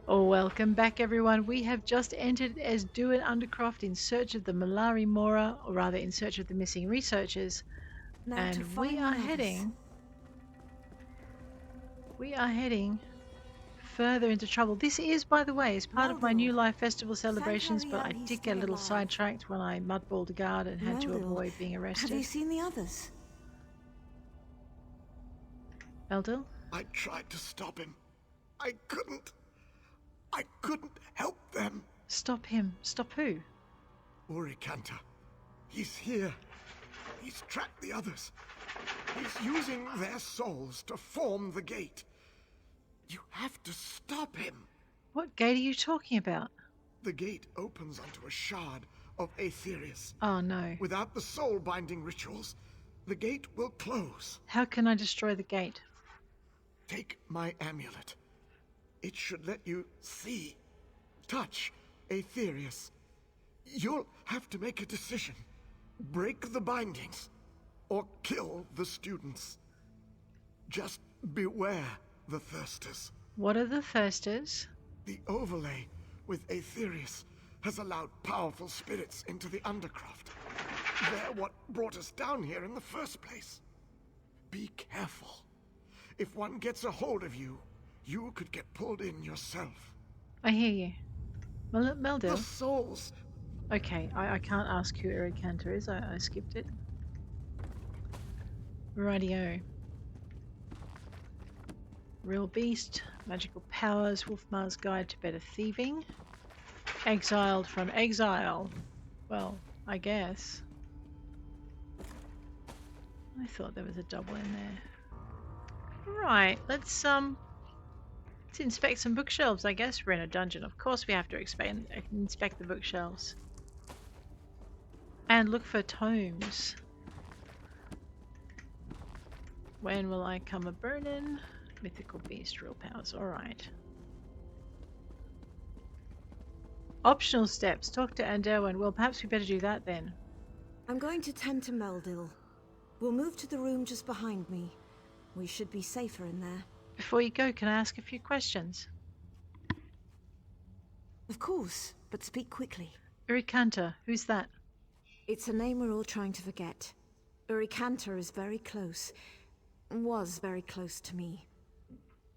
Oh, welcome back, everyone. We have just entered Ezduiin Undercroft in search of the Mallari Mora, or rather, in search of the missing researchers. Now to And we find are the others. heading further into trouble. This is, by the way, is part of my New Meldil, Life Festival send celebrations, hurry but I out, he's did get a still little alive. sidetracked when I mudballed a guard and had to Meldil, avoid being have you arrested. seen the others? Eldil? I tried to stop him. I couldn't. I couldn't help them. Stop him. Stop who? Uricantor. He's here. He's tracked the others. He's using their souls to form the gate. You have to stop him. What gate are you talking about? The gate opens onto a shard of Aetherius. Oh, no. Without the soul-binding rituals, the gate will close. How can I destroy the gate? Take my amulet. It should let you see, touch Aetherius. You'll have to make a decision. Break the bindings, or kill the students. Just beware the Thirsters. What are the Thirsters? The overlay with Aetherius has allowed powerful spirits into the Undercroft. They're what brought us down here in the first place. Be careful. If one gets a hold of you, you could get pulled in yourself. I hear you. The Meldil? souls. Okay, I can't ask who Uricantor is. I skipped it. Rightio. Real beast, magical powers, Wolfmar's Guide to Better Thieving. Exiled from exile. Well, I guess. I thought there was a double in there. Right, let's inspect some bookshelves, I guess. We're in a dungeon. Of course we have to inspect the bookshelves. And look for tomes. When will I come a burnin'? Mythical beast, real powers. Alright. Optional steps. Talk to Anderwin. Well, perhaps we better do that then. I'm going to tend to Meldil. We'll move to the room just behind me. We should be safer in there. Before you go, can I ask a few questions? Of course, but speak quickly. Uricantor, who's that? It's a name we're all trying to forget. Uricantor is very close. Was very close to me.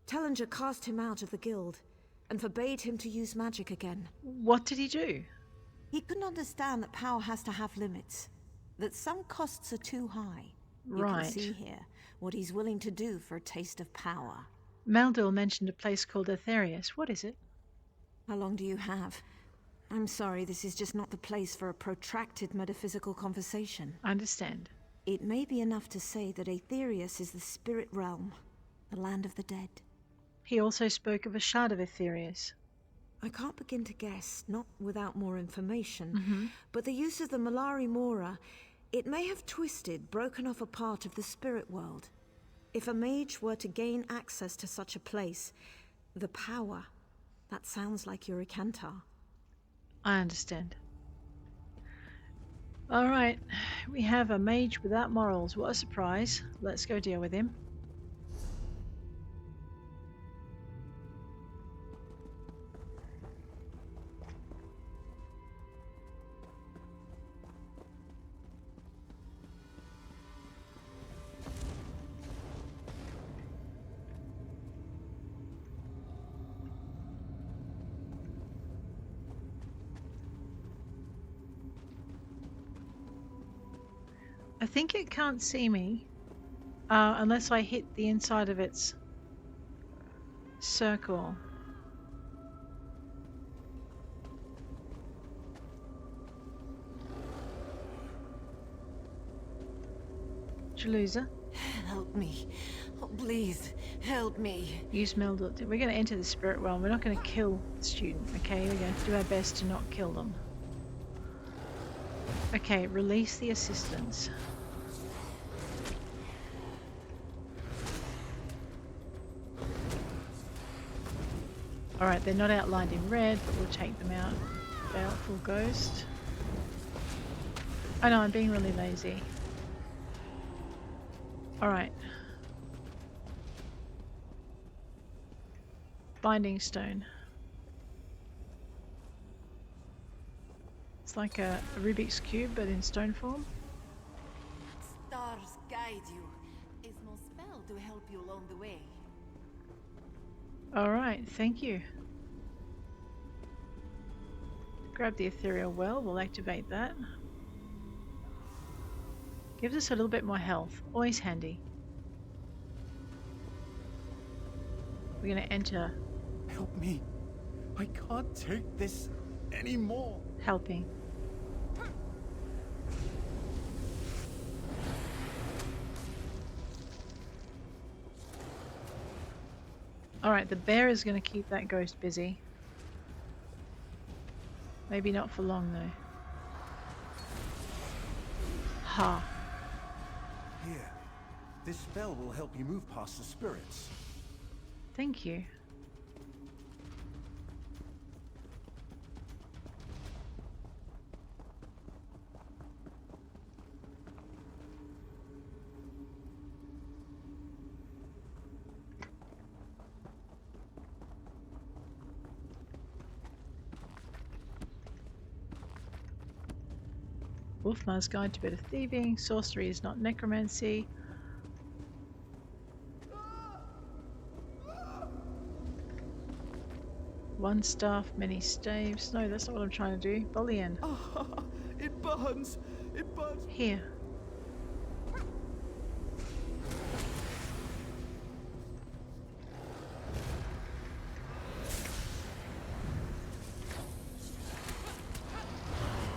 Tellinger cast him out of the guild and forbade him to use magic again. What did he do? He couldn't understand that power has to have limits, that some costs are too high. Right. You can see here what he's willing to do for a taste of power. Meldil mentioned a place called Aetherius. What is it? How long do you have? I'm sorry, this is just not the place for a protracted metaphysical conversation. I understand. It may be enough to say that Aetherius is the spirit realm, the land of the dead. He also spoke of a shard of Aetherius. I can't begin to guess, not without more information, but the use of the Mallari-Mora, it may have twisted, broken off a part of the spirit world. If a mage were to gain access to such a place, the power, that sounds like Uricantor. I understand. Alright, we have a mage without morals. What a surprise. Let's go deal with him. I think it can't see me unless I hit the inside of its circle. Jaluza, Help me. Oh, please, help me. use Meldil. We're going to enter the spirit realm. We're not going to kill the student, okay? We're going to do our best to not kill them. Okay, release the assistants. Alright, they're not outlined in red, but we'll take them out. Baleful Ghost. I know, I'm being really lazy. Alright. Binding Stone. like a Rubik's Cube, but in stone form. Stars guide you. Is no spell to help you along the way. Alright, thank you. Grab the ethereal well, we'll activate that. Gives us a little bit more health, always handy. We're going to enter. Help me. I can't take this anymore. Helping. Alright, the bear is going to keep that ghost busy. Maybe not for long though. Ha. Here. This spell will help you move past the spirits. Thank you. Wolfmar's Guide to Better Thieving. Sorcery is not necromancy. One staff, many staves. No, that's not what I'm trying to do. Bullion. It burns. It burns. Here.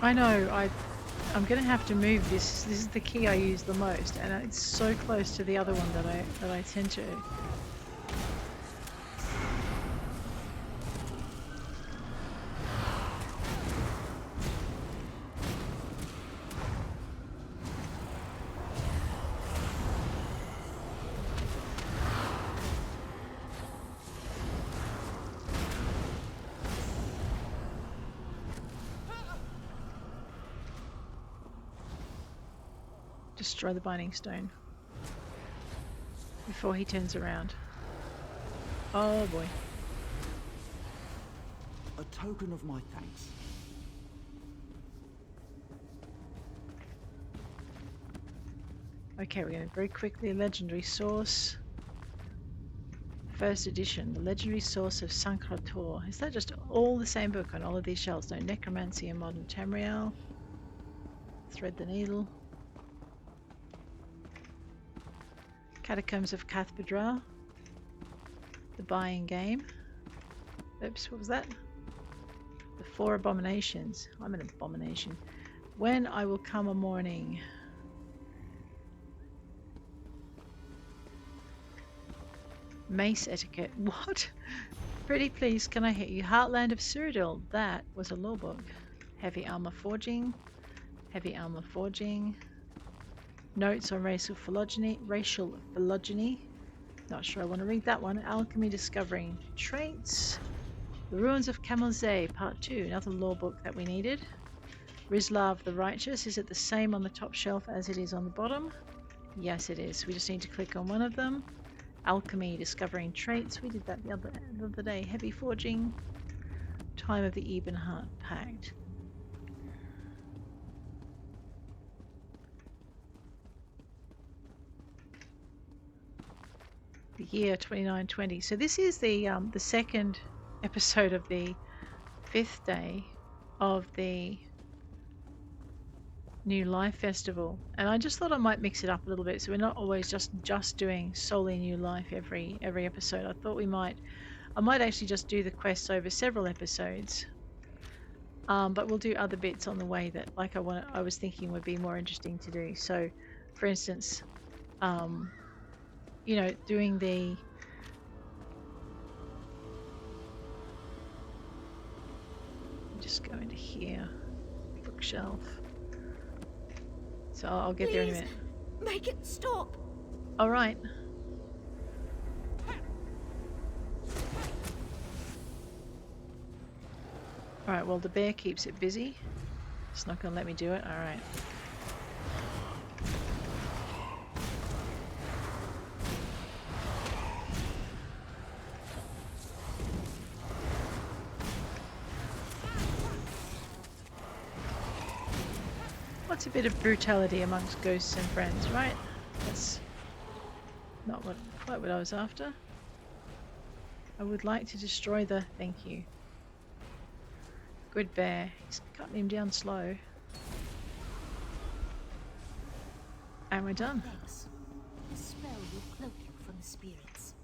I know, I'm gonna have to move this. This is the key I use the most, and it's so close to the other one that I tend to. Destroy the binding stone before he turns around. Oh boy. A token of my thanks. Okay, we're going to very quickly legendary source. First edition, the legendary source of S1-Crafter. Is that just all the same book on all of these shelves? No necromancy and modern Tamrain. Thread the needle. Catacombs of Cathedral. The buying game. Oops, what was that? The 4 abominations. I'm an abomination. When I will come a morning. Mace etiquette. What? Pretty please, can I hit you? Heartland of Cyrodiil. That was a lore book. Heavy armor forging. Heavy armor forging. Notes on racial phylogeny. Not sure I want to read that one. Alchemy discovering traits. The Ruins of Camelzay, Part 2. Another lore book that we needed. Rizlav the Righteous. Is it the same on the top shelf as it is on the bottom? Yes, it is. We just need to click on one of them. Alchemy discovering traits. We did that the other day. Heavy forging. Time of the Ebonheart Pact. The year 2920. So this is the second episode of the 5th day of the New Life Festival, and I just thought I might mix it up a little bit, so we're not always just doing solely New Life every episode. I thought I might actually just do the quests over several episodes, but we'll do other bits on the way that I was thinking would be more interesting to do. So, for instance, you know, doing the just go into here, bookshelf. So I'll get there in a minute. Make it stop. All right. All right. Well, the bear keeps it busy. It's not going to let me do it. All right. It's a bit of brutality amongst ghosts and friends, right? That's not quite what I was after. I would like to destroy the... Thank you. Good bear. He's cutting him down slow. And we're done. Thanks. The spell will cloak you from the spirits.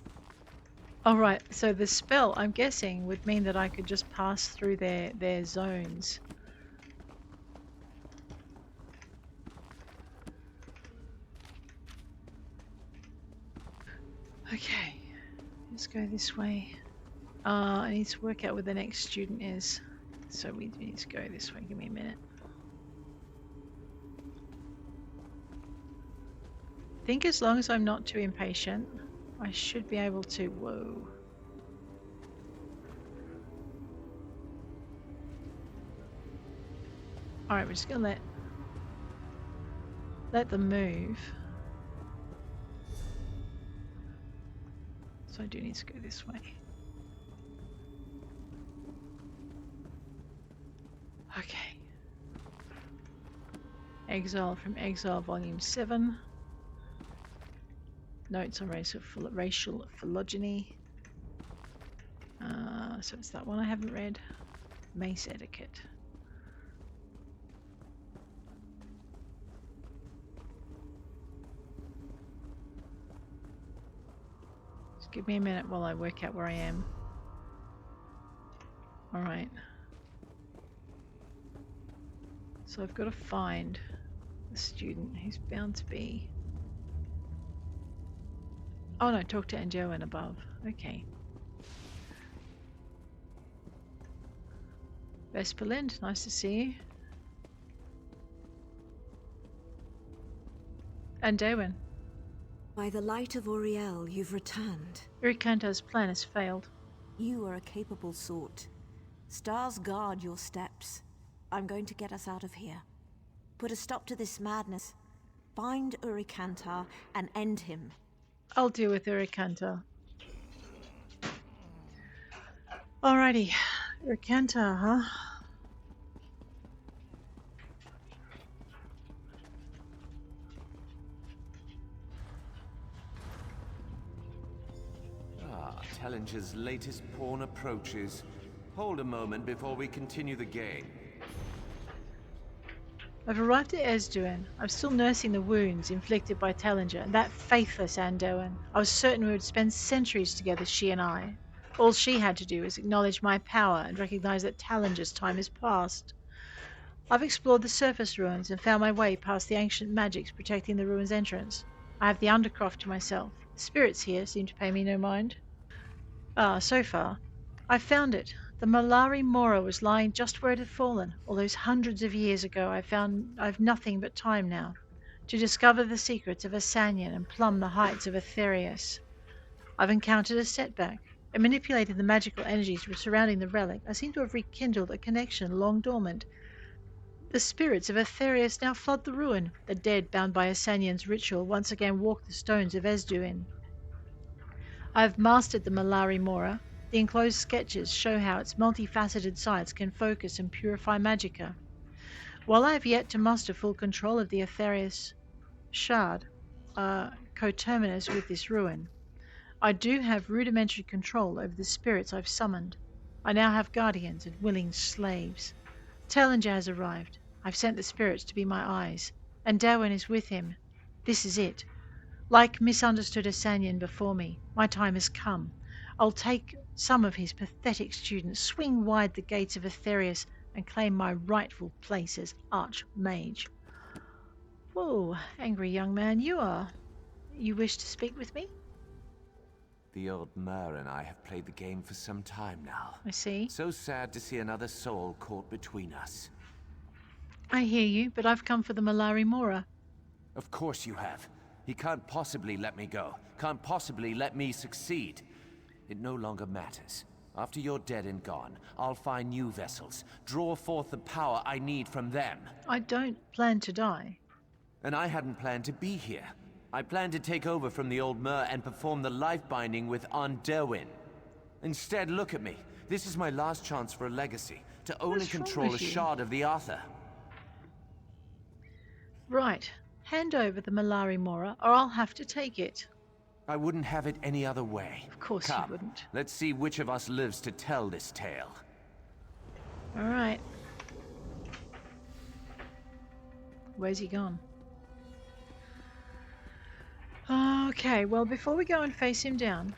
Alright, so the spell, I'm guessing, would mean that I could just pass through their zones. Okay, let's go this way. I need to work out where the next student is. So we need to go this way. Give me a minute. I think as long as I'm not too impatient, I should be able to... Whoa. Alright, we're just gonna let them move. So I do need to go this way. Okay. Exile from Exile Volume 7. Notes on racial phylogeny. So it's that one I haven't read. Mace etiquette. Just give me a minute while I work out where I am. Alright. So I've got to find the student who's bound to be... Oh no, talk to Ezduiin above. Okay. Vesperlind, nice to see you. Ezduiin. By the light of Auriel, you've returned. Uricantor's plan has failed. You are a capable sort. Stars guard your steps. I'm going to get us out of here. Put a stop to this madness. Find Uricantor and end him. I'll deal with Uricantor. Alrighty. Uricantor, huh? Talonger's latest pawn approaches. Hold a moment before we continue the game. I've arrived at Ezduiin. I'm still nursing the wounds inflicted by Tallinger and that faithless Ezduiin. I was certain we would spend centuries together, she and I. All she had to do was acknowledge my power and recognize that Tallinger's time is past. I've explored the surface ruins and found my way past the ancient magics protecting the ruins' entrance. I have the Undercroft to myself. The spirits here seem to pay me no mind. So far, I've found it. The Mallari-Mora was lying just where it had fallen. All those hundreds of years ago, I've nothing but time now to discover the secrets of Asanian and plumb the heights of Aetherius. I've encountered a setback. I manipulated the magical energies surrounding the relic. I seem to have rekindled a connection long dormant. The spirits of Aetherius now flood the ruin. The dead, bound by Asanian's ritual, once again walk the stones of Ezduiin. I have mastered the Mallari-Mora. The enclosed sketches show how its multifaceted sides can focus and purify magicka. While I have yet to master full control of the Aetherius shard, coterminous with this ruin, I do have rudimentary control over the spirits I've summoned. I now have guardians and willing slaves. Tallinger has arrived. I've sent the spirits to be my eyes, and Ezduiin is with him. This is it. Like misunderstood Asanian before me, my time has come. I'll take some of his pathetic students, swing wide the gates of Aetherius, and claim my rightful place as Archmage. Whoa, angry young man you are. You wish to speak with me? The old Mer and I have played the game for some time now. I see. So sad to see another soul caught between us. I hear you, but I've come for the Mallari-Mora. Of course you have. He can't possibly let me go. Can't possibly let me succeed. It no longer matters. After you're dead and gone, I'll find new vessels, draw forth the power I need from them. I don't plan to die. And I hadn't planned to be here. I planned to take over from the old Mer and perform the life binding with Ezduiin. Instead, look at me. This is my last chance for a legacy, to only What's wrong control a with you? shard of the Arthur. Right. Hand over the Mallari Mora, or I'll have to take it. I wouldn't have it any other way. Of course Come, you wouldn't. let's see which of us lives to tell this tale. Alright. Where's he gone? Okay, well, before we go and face him down,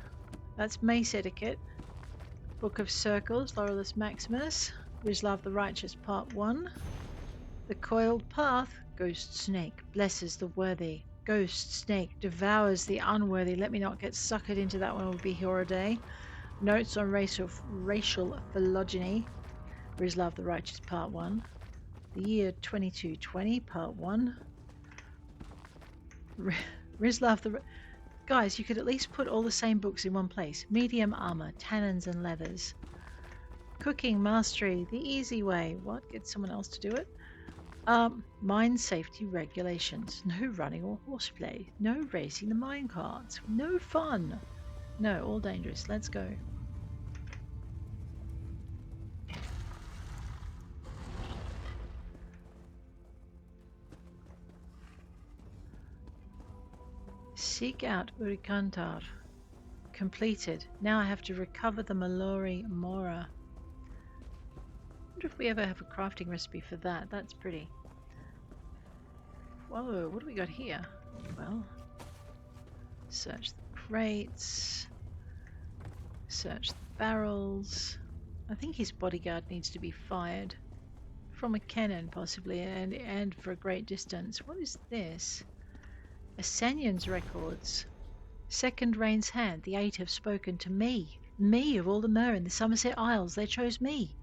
that's Mace Etiquette, Book of Circles, Laurelus Maximus, Rizlav the Righteous, Part 1. The Coiled Path, Ghost Snake, blesses the worthy. Ghost Snake devours the unworthy. Let me not get suckered into that one, will be here a day. Notes on racial phylogeny, Rizlav the Righteous, Part 1. The Year 2220, Part 1. Rizlav the... Guys, you could at least put all the same books in one place. Medium Armor, Tannins and Leathers. Cooking Mastery, the easy way. What? Get someone else to do it? Mine Safety Regulations. No running or horseplay. No racing the mine carts. No fun. No, all dangerous. Let's go. Seek out Uricantor. Completed. Now I have to recover the Mallori-Mora. I wonder if we ever have a crafting recipe for that. That's pretty. Whoa, what do we got here? Well, search the crates. Search the barrels. I think his bodyguard needs to be fired. From a cannon, possibly, and for a great distance. What is this? Asenyan's records. Second Rain's hand. The Eight have spoken to me. Me, of all the Mer in the Somerset Isles. They chose me.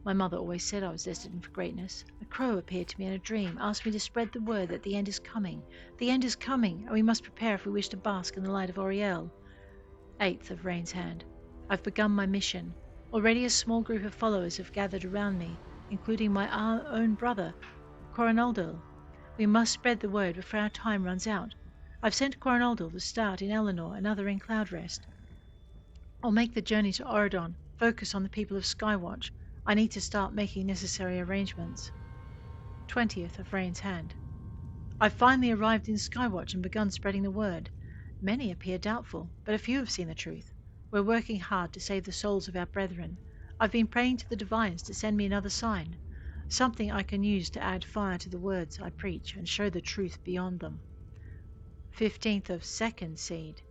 My mother always said I was destined for greatness. A crow appeared to me in a dream, asked me to spread the word that the end is coming. The end is coming, and we must prepare if we wish to bask in the light of Auriel. Eighth of Rain's hand. I've begun my mission. Already a small group of followers have gathered around me, including my own brother, Coronaldil. We must spread the word before our time runs out. I've sent Coronaldil to start in Eleanor, another in Cloudrest. I'll make the journey to Auridon, focus on the people of Skywatch. I need to start making necessary arrangements. 20th of Rain's hand. I've finally arrived in Skywatch and begun spreading the word. Many appear doubtful, but a few have seen the truth. We're working hard to save the souls of our brethren. I've been praying to the divines to send me another sign, something I can use to add fire to the words I preach and show the truth beyond them. 15th of Second Seed.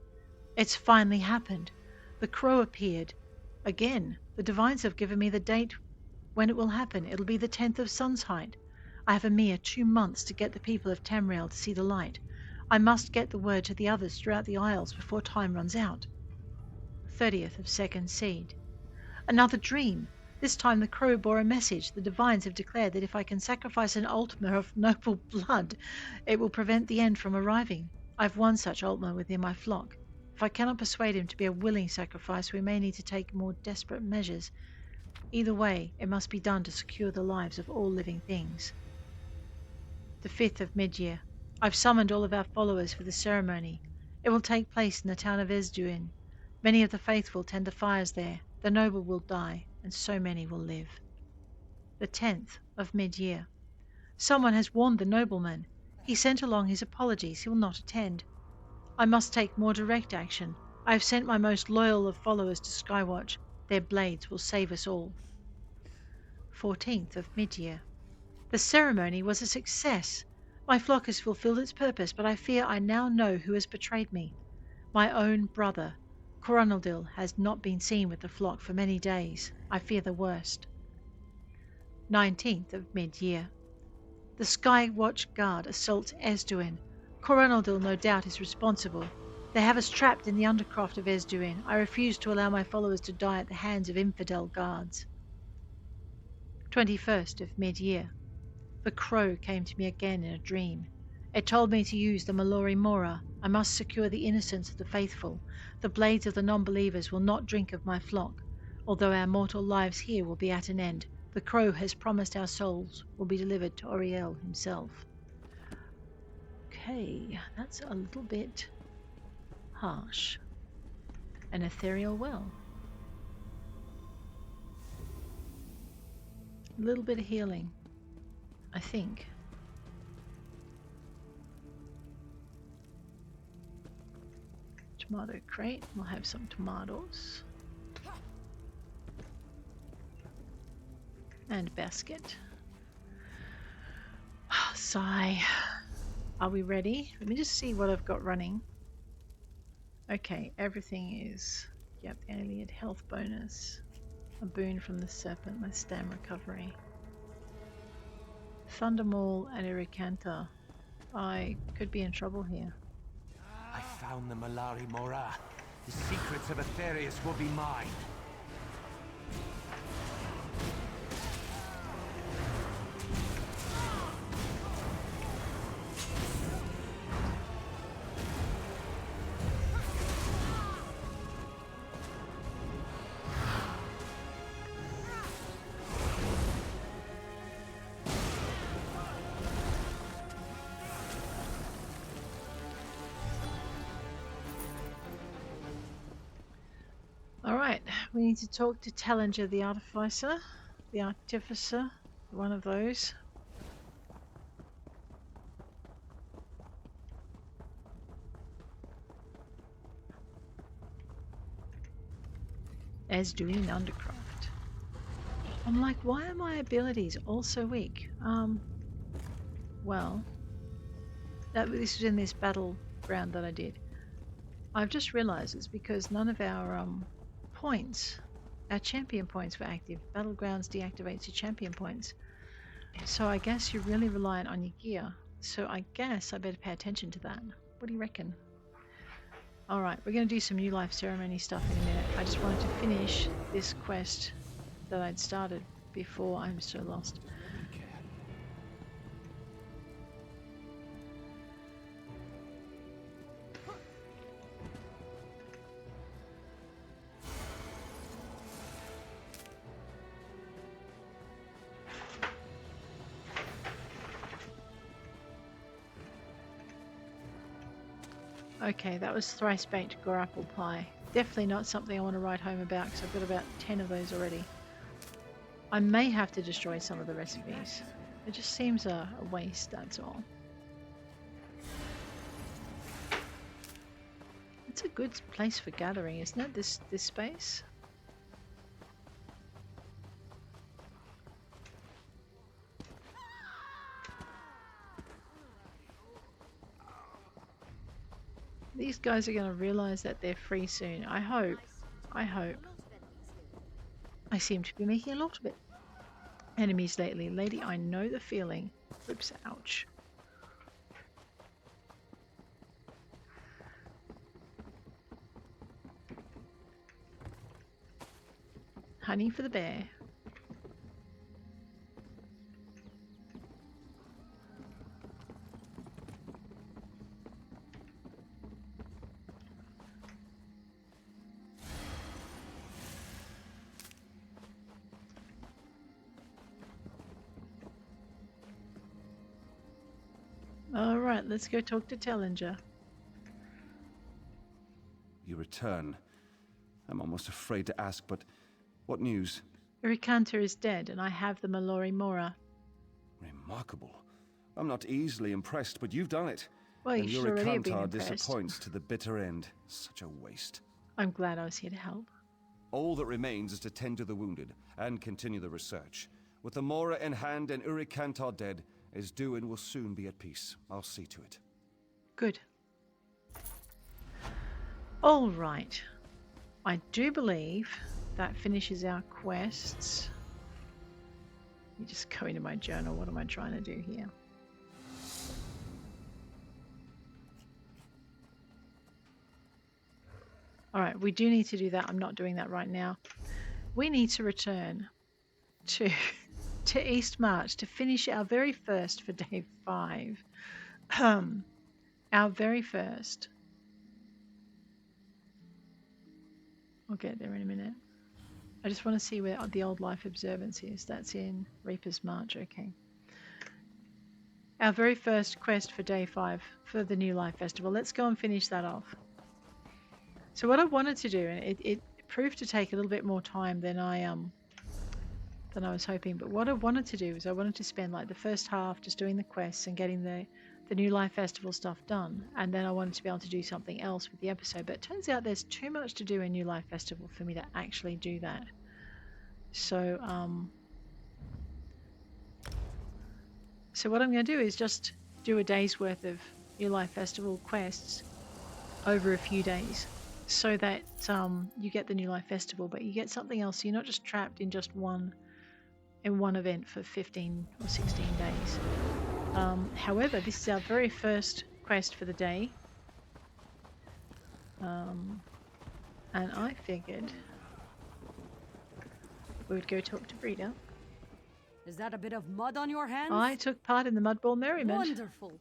It's finally happened. The crow appeared. Again, the divines have given me the date when it will happen. It'll be the 10th of Sun's Height. I have a mere 2 months to get the people of Tamrain to see the light. I must get the word to the others throughout the Isles before time runs out. 30th of Second Seed. Another dream. This time the crow bore a message. The divines have declared that if I can sacrifice an ultima of noble blood, it will prevent the end from arriving. I've one such ultima within my flock. If I cannot persuade him to be a willing sacrifice, we may need to take more desperate measures. Either way, it must be done to secure the lives of all living things. The 5th of Mid-Year. I've summoned all of our followers for the ceremony. It will take place in the town of Ezduiin. Many of the faithful tend the fires there. The noble will die, and so many will live. The 10th of Mid-Year. Someone has warned the nobleman. He sent along his apologies. He will not attend. I must take more direct action. I have sent my most loyal of followers to Skywatch. Their blades will save us all. 14th of Mid-Year. The ceremony was a success. My flock has fulfilled its purpose, but I fear I now know who has betrayed me. My own brother, Coronaldil, has not been seen with the flock for many days. I fear the worst. 19th of Mid-Year. The Skywatch Guard assaults Ezduiin. Coronaldil no doubt is responsible. They have us trapped in the Undercroft of Ezduiin. I refuse to allow my followers to die at the hands of infidel guards. 21st of Mid-Year. The crow came to me again in a dream. It told me to use the Mallori-Mora. I must secure the innocence of the faithful. The blades of the non-believers will not drink of my flock. Although our mortal lives here will be at an end, the crow has promised our souls will be delivered to Auriel himself. Okay, that's a little bit harsh. An ethereal well. A little bit of healing, I think. tomato crate. We'll have some tomatoes. And basket. Sigh. Are we ready? Let me just see what I've got running. Okay, everything is... Yep, the alien health bonus. A boon from the serpent, my stam recovery. Thundermaul and Uricantor. I could be in trouble here. I found the Mallari-Mora. The secrets of Aetherius will be mine. Alright, we need to talk to Tallinger the Artificer. The Artificer. One of those. Ezduiin Undercroft. I'm like, why are my abilities all so weak? Well, this was in this battleground that I did. I've just realized it's because none of our points, our champion points were active. Battlegrounds deactivates your champion points. So I guess you're really reliant on your gear. So I guess I better pay attention to that. What do you reckon? Alright, we're going to do some new life ceremony stuff in a minute. I just wanted to finish this quest that I'd started before I'm so lost. Okay, that was thrice baked apple pie. Definitely not something I want to write home about because I've got about 10 of those already. I may have to destroy some of the recipes. It just seems a waste, that's all. It's a good place for gathering, isn't it? This space? These guys are going to realize that they're free soon. I hope. I hope. I seem to be making a lot of it. Enemies lately. Lady, I know the feeling. Oops, ouch. Honey for the bear. Alright, let's go talk to Tallinger. You return. I'm almost afraid to ask, but what news? Uricantor is dead, and I have the Mallori-Mora. Remarkable. I'm not easily impressed, but you've done it. Well, you should already have been Uricantor impressed. disappoints to the bitter end. Such a waste. I'm glad I was here to help. All that remains is to tend to the wounded and continue the research. With the Mora in hand and Uricantor dead, Ezduiin will soon be at peace. I'll see to it. Good. All right. I do believe that finishes our quests. Let me just go into my journal. What am I trying to do here? All right, we do need to do that. I'm not doing that right now. We need to return to East March to finish our very first for day 5. Our very first. I'll get there in a minute. I just want to see where the old life observance is. That's in Reaper's March. Okay. Our very first quest for day 5 for the New Life Festival. Let's go and finish that off. So what I wanted to do, and it proved to take a little bit more time than I was hoping, but what I wanted to do is I wanted to spend like the first half just doing the quests and getting the the New Life Festival stuff done, and then I wanted to be able to do something else with the episode. But it turns out there's too much to do in New Life Festival for me to actually do that. So, what I'm going to do is just do a day's worth of New Life Festival quests over a few days, so that you get the New Life Festival, but you get something else. So you're not just trapped in just one event for 15 or 16 days. However, this is our very first quest for the day, and I figured we would go talk to Breeder. Is that a bit of mud on your hands? I took part in the Mudball Merriment. Wonderful.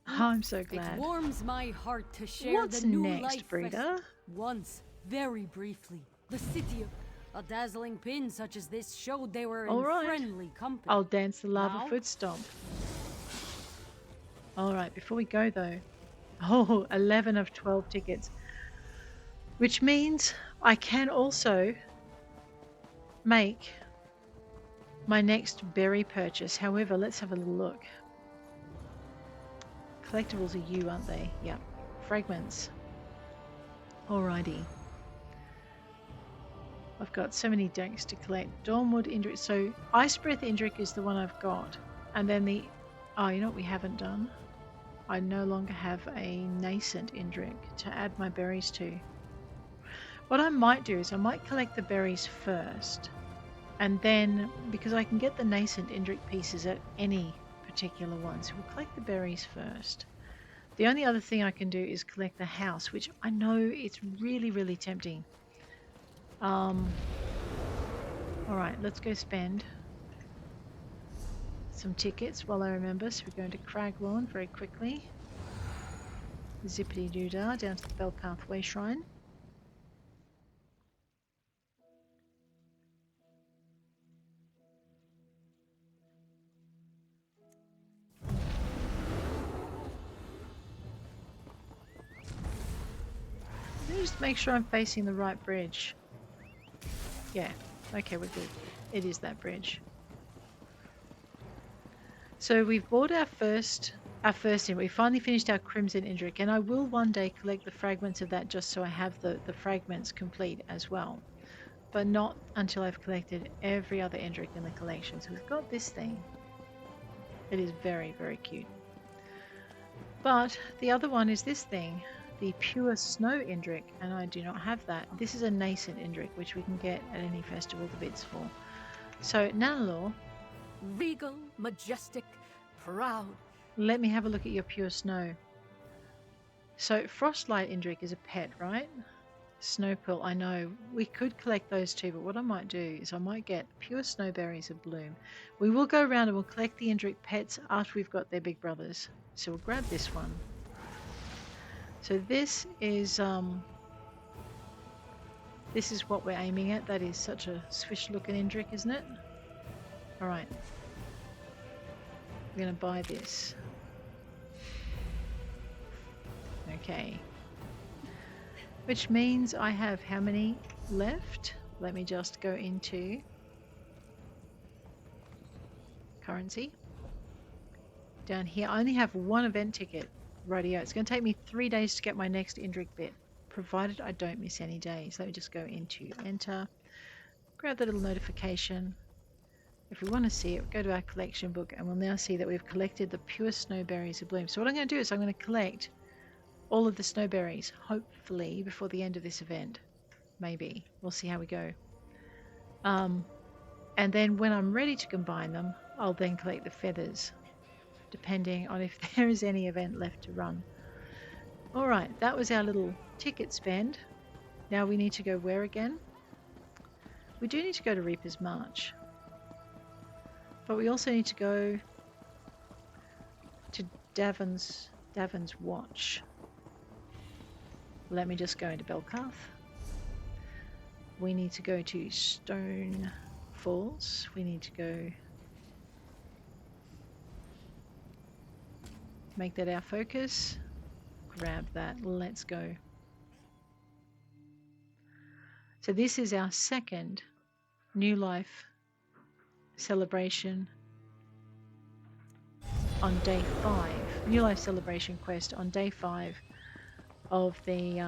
Oh, I'm so glad. It warms my heart to share What's the new next, life Breeder? Once, very briefly, the city of a dazzling pin such as this showed they were All in right. friendly company. I'll dance the lava Now? foot stomp. Alright, before we go though, 11 of 12 tickets, which means I can also make my next berry purchase. However, let's have a little look. Collectibles are you, aren't they? Yep. Fragments. Alrighty. I've got so many decks to collect. Dawnwood Indrik. So Ice Breath Indrik is the one I've got. And then the... Oh, you know what we haven't done? I no longer have a nascent Indrik to add my berries to. What I might do is I might collect the berries first. And then, because I can get the nascent Indrik pieces at any particular one, so we'll collect the berries first. The only other thing I can do is collect the house, which I know it's really, really tempting. Alright, let's go spend some tickets while I remember. So we're going to Craglawn very quickly. Zippity doo-dah down to the Bellpath Way Shrine. Let me just make sure I'm facing the right bridge. Yeah, okay, we're good. It is that bridge. So we've bought our first in. We finally finished our Crimson Indrik, and I will one day collect the fragments of that just so I have the fragments complete as well. But not until I've collected every other Indrik in the collection. So we've got this thing. It is very, very cute. But the other one is this thing, the Pure Snow Indrik, and I do not have that. This is a nascent Indrik, which we can get at any festival the bids for. So, Nanalore, Regal, majestic, proud. let me have a look at your Pure Snow. So, Frostlight Indrik is a pet, right? Snow Pearl, I know. We could collect those too, but what I might do is I might get Pure Snowberries of Bloom. We will go around and we'll collect the Indrik pets after we've got their big brothers. So we'll grab this one. So this is what we're aiming at. That is such a swish looking Indrik, isn't it? Alright. We're going to buy this. Okay. Which means I have how many left? Let me just go into currency. Down here, I only have one event ticket. Rightio. It's going to take me 3 days to get my next Indrik bit, provided I don't miss any days. Let me just go into enter. Grab the little notification. If we want to see it, go to our collection book, and we'll now see that we've collected the Pure Snowberries of Bloom. So what I'm going to do is I'm going to collect all of the snowberries, hopefully before the end of this event. Maybe. We'll see how we go. And then when I'm ready to combine them, I'll then collect the feathers, depending on if there is any event left to run. Alright, that was our little ticket spend. Now we need to go where again? We do need to go to Reaper's March. But we also need to go to Davon's Watch. Let me just go into Belcarth. We need to go to Stone Falls. We need to go make that our focus. Grab that. Let's go. So this is our second New Life celebration on day 5. New Life Celebration quest on day 5 of the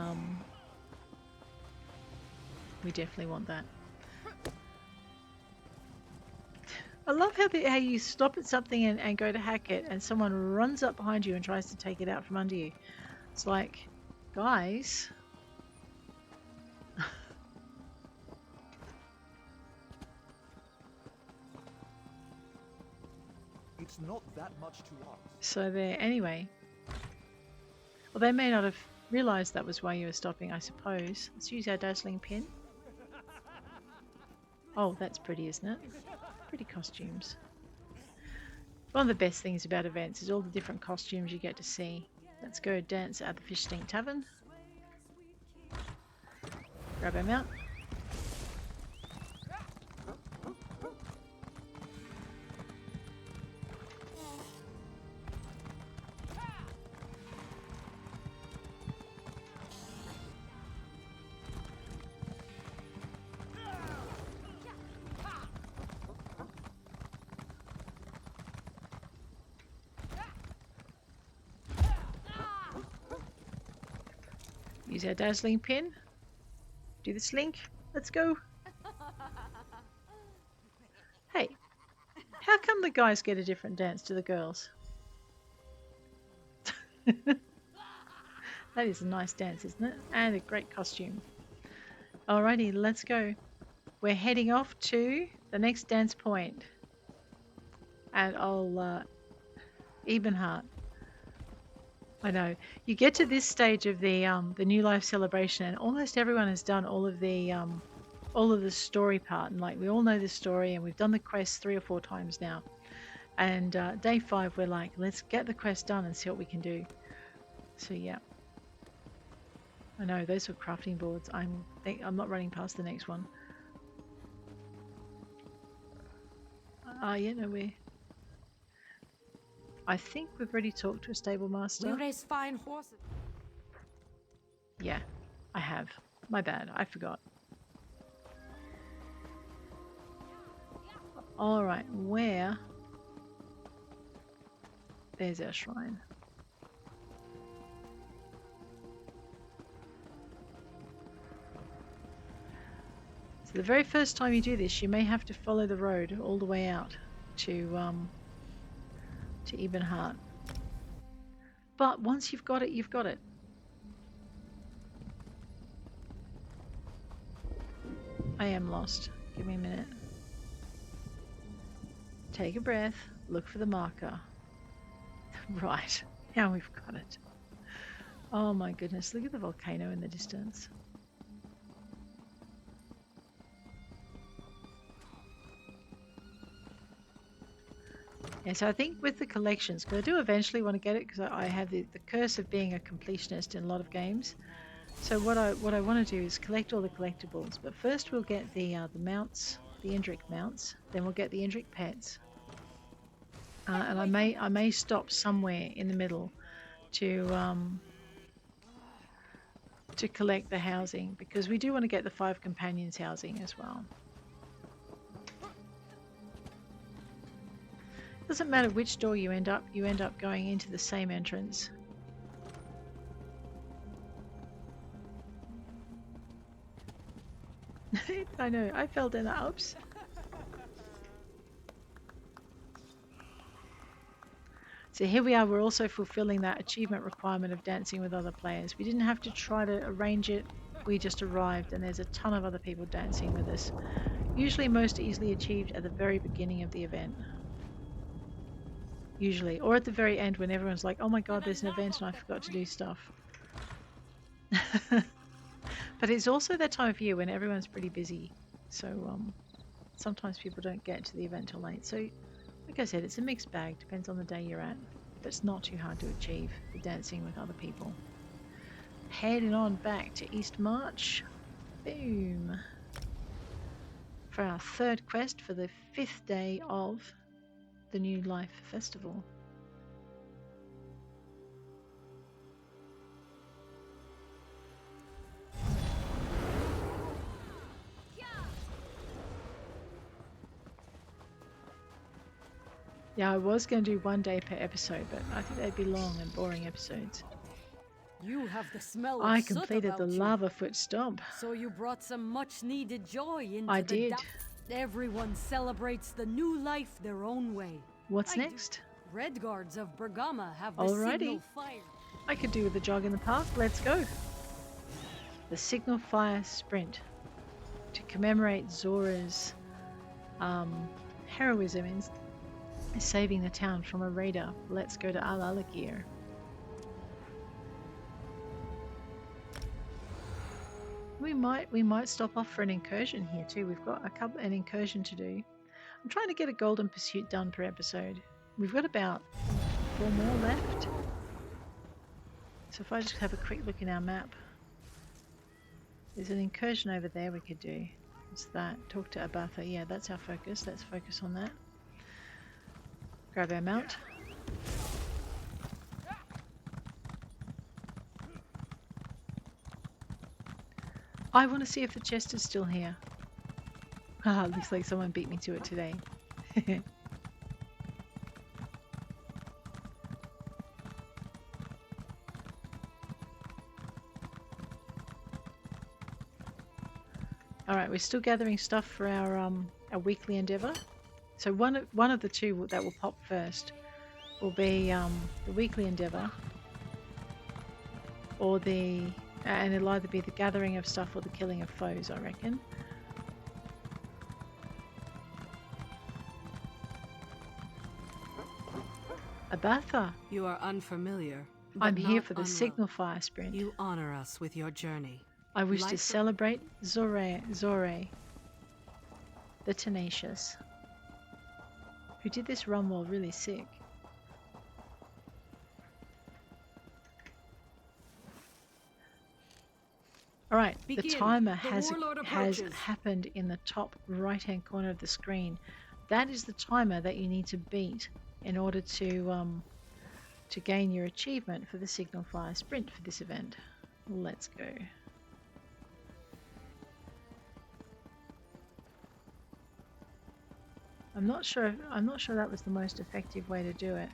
we definitely want that. I love how you stop at something and go to hack it and someone runs up behind you and tries to take it out from under you. It's like, guys. It's not that much to ask. So there, anyway. Well, they may not have realised that was why you were stopping, I suppose. Let's use our dazzling pin. Oh, that's pretty, isn't it? Pretty costumes. One of the best things about events is all the different costumes you get to see. Let's go dance at the Fish Stink Tavern. Grab our mount. Use our dazzling pin. Do the slink. Let's go. Hey, how come the guys get a different dance to the girls? That is a nice dance, isn't it? And a great costume. Alrighty, let's go. We're heading off to the next dance point. And Ebenheart. I know. You get to this stage of the New Life celebration, and almost everyone has done all of the story part. And like we all know the story, and we've done the quest 3 or 4 times now. And day 5, we're like, let's get the quest done and see what we can do. So yeah. I know those were crafting boards. I'm not running past the next one. Yeah, no, I think we've already talked to a stable master. We raise fine horses. Yeah, I have. My bad, I forgot. Alright, where? There's our shrine. So the very first time you do this, you may have to follow the road all the way out to Ebenheart. But once you've got it, you've got it. I am lost. Give me a minute. Take a breath. Look for the marker. Right. Now we've got it. Oh my goodness. Look at the volcano in the distance. Yeah, so I think with the collections, because I do eventually want to get it, because I have the curse of being a completionist in a lot of games. So what I want to do is collect all the collectibles, but first we'll get the mounts, the indrik mounts, then we'll get the indrik pets, and I may stop somewhere in the middle to collect the housing, because we do want to get the 5 companions housing as well. Doesn't matter which door you end up going into the same entrance. I know, I fell down the Alps. So here we are, we're also fulfilling that achievement requirement of dancing with other players. We didn't have to try to arrange it, we just arrived and there's a ton of other people dancing with us. Usually most easily achieved at the very beginning of the event. Usually, or at the very end when everyone's like, oh my god, there's an event and I forgot to do stuff. But it's also that time of year when everyone's pretty busy, so sometimes people don't get to the event till late. So like I said, it's a mixed bag, depends on the day you're at, but it's not too hard to achieve the dancing with other people. Heading on back to East March. Boom. For our 3rd quest for the 5th day of the New Life Festival. Yeah, I was going to do 1 day per episode, but I think they'd be long and boring episodes. You have the smell of I soot completed the about you. lava foot stomp. So you brought some much-needed joy into I the did. Everyone celebrates the new life their own way. What's next? Red Guards of Bergama have the Alrighty. signal fire. I could do with a jog in the park. Let's go. The Signal Fire Sprint. To commemorate Zora's heroism in saving the town from a raider. Let's go to Al Alagir. We might stop off for an incursion here too. We've got an incursion to do. I'm trying to get a golden pursuit done per episode. We've got about 4 more left. So if I just have a quick look in our map, there's an incursion over there we could do. What's that? Talk to Abatha. Yeah, that's our focus. Let's focus on that. Grab our mount. I want to see if the chest is still here. Haha, looks like someone beat me to it today. Alright, we're still gathering stuff for our weekly endeavour. So one of the two that will pop first will be the weekly endeavour, or and it'll either be the gathering of stuff or the killing of foes, I reckon. Abatha, You are unfamiliar. I'm but here not for the unwelcome. Signal Fire Sprint. You honor us with your journey. I wish to Life- celebrate Zore, the Tenacious, who did this run while really sick. Alright, the Begin. timer The has warlord has approaches. happened in the top right hand corner of the screen. That is the timer that you need to beat in order to gain your achievement for the Signal Fire Sprint for this event. Let's go. I'm not sure that was the most effective way to do it.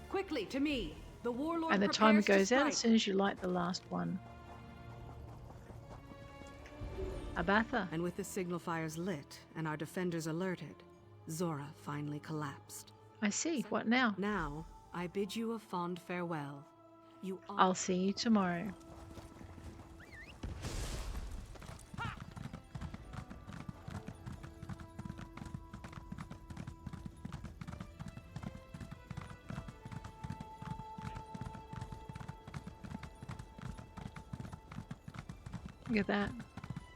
Quickly, to me. The warlord And the timer prepares goes to out as strike. soon as you light the last one. Abatha. And with the signal fires lit and our defenders alerted, Zora finally collapsed. I see. What now? Now, I bid you a fond farewell. You I'll see you tomorrow. Look at that.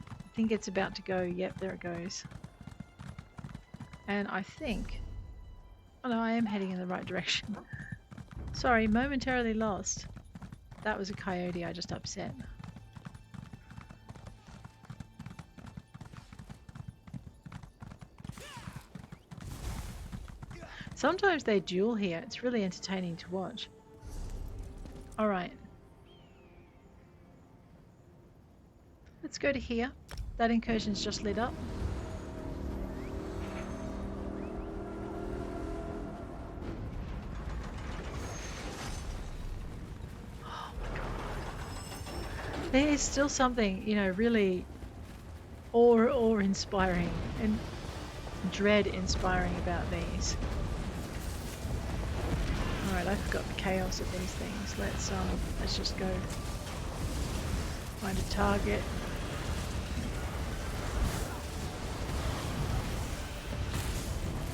I think it's about to go. Yep, there it goes. And I think... Oh no, I am heading in the right direction. Sorry, momentarily lost. That was a coyote I just upset. Sometimes they duel here. It's really entertaining to watch. Alright. Let's go to here. That incursion's just lit up. Oh my god. There is still something, you know, really awe-inspiring and dread-inspiring about these. Alright, I forgot the chaos of these things. Let's just go find a target.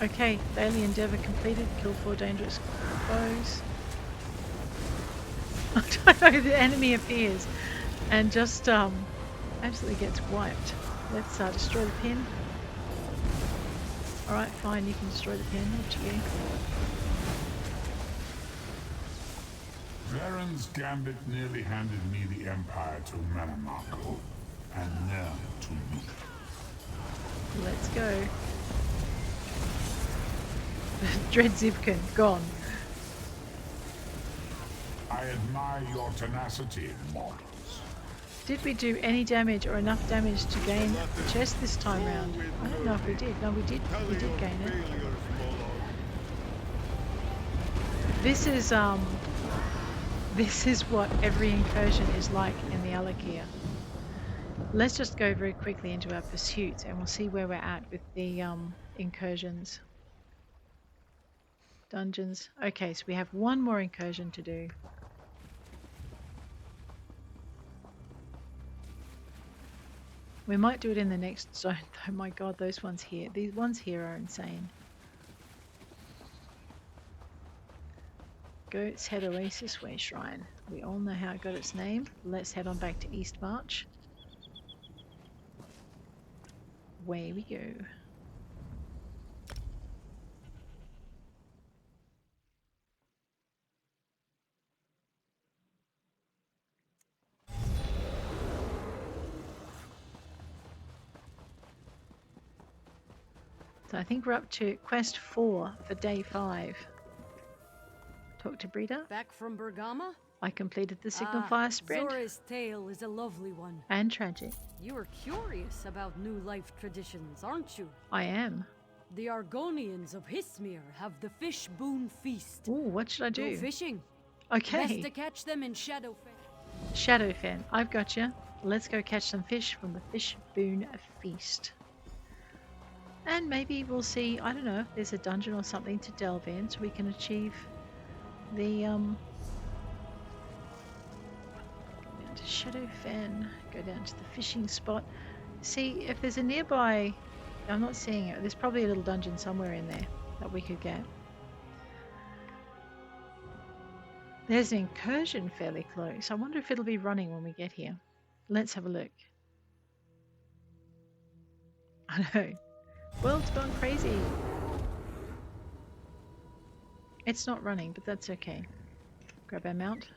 Okay, daily endeavour completed. Kill 4 dangerous foes. I don't know, the enemy appears and just absolutely gets wiped. Let's destroy the pin. Alright, fine, you can destroy the pin. Up to you. Varen's gambit nearly handed me the Empire to Manamako, and now to you. Let's go. Dread Zivkin, gone. I admire your tenacity, mortals. Did we do any damage or enough damage to gain the chest this time round? I don't know if we did. No, we did gain it. This is what every incursion is like in the Alakia. Let's just go very quickly into our pursuits and we'll see where we're at with the incursions. Dungeons. Okay, so we have one more incursion to do. We might do it in the next zone. Oh my god, those ones here. These ones here are insane. Goat's Head Oasis Way Shrine. We all know how it got its name. Let's head on back to East March. Away we go. So I think we're up to quest 4 for day 5. Talk to Brita. Back from Bergama? I completed the Signal Fire sprint. Zora's tale is a lovely one. And tragic. You are curious about new life traditions, aren't you? I am. The Argonians of Hismir have the Fish Boon Feast. Ooh, what should I do? Go fishing. Okay. Best to catch them in Shadowfen. Shadowfen. I've got you. Let's go catch some fish from the Fish Boon Feast. And maybe we'll see, I don't know, if there's a dungeon or something to delve in so we can achieve the down to Shadowfen, go down to the fishing spot, see if there's a nearby. I'm not seeing it. There's probably a little dungeon somewhere in there that we could get. There's an incursion fairly close. I wonder if it'll be running when we get here. Let's have a look. I know, world's gone crazy. It's not running, but that's okay. Grab our mount.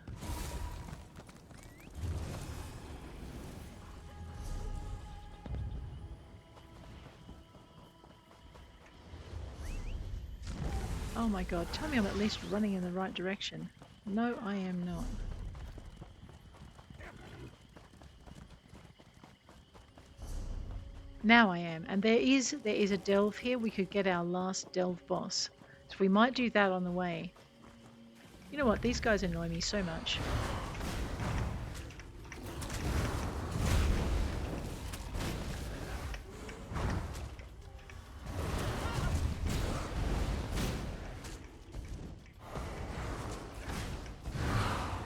Oh my god, tell me I'm at least running in the right direction. No, I am not. Now I am, and there is a delve here. We could get our last delve boss. So we might do that on the way. You know what, these guys annoy me so much.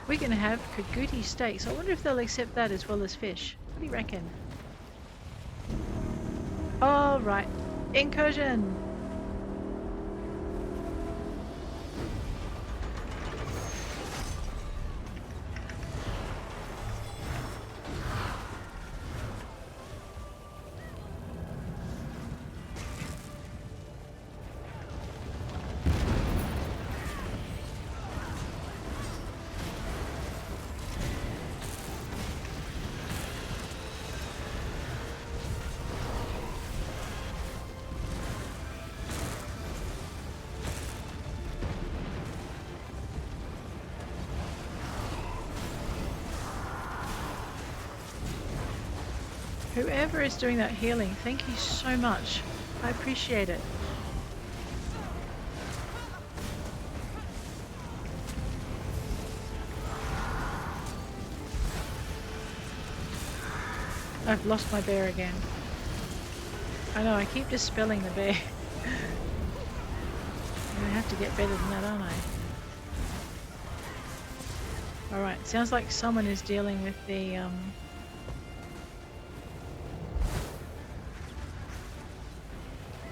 We're going to have Kaguti steaks. I wonder if they'll accept that as well as fish. What do you reckon? All right, incursion. Whoever is doing that healing, thank you so much. I appreciate it. I've lost my bear again. I know, I keep dispelling the bear. I have to get better than that, aren't I? Alright, sounds like someone is dealing with the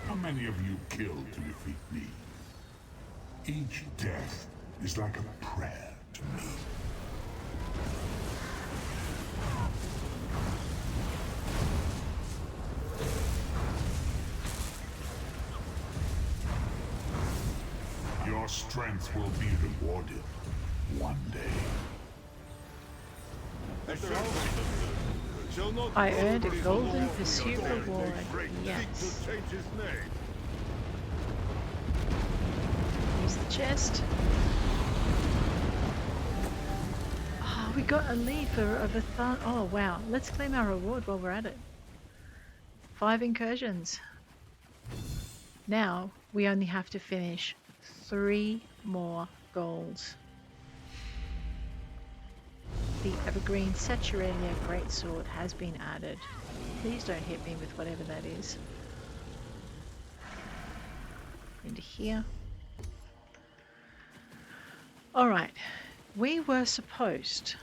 How many of you killed to defeat me? Each death is like a prayer to me. Your strength will be rewarded one day. I earned a golden pursuit reward. Yes. use the chest. Oh, we got a leaf of a thorn. Oh, wow. Let's claim our reward while we're at it. 5 incursions. Now, we only have to finish 3 more goals. The Evergreen Saturalia Greatsword has been added. Please don't hit me with whatever that is. Into here. Alright. We were supposed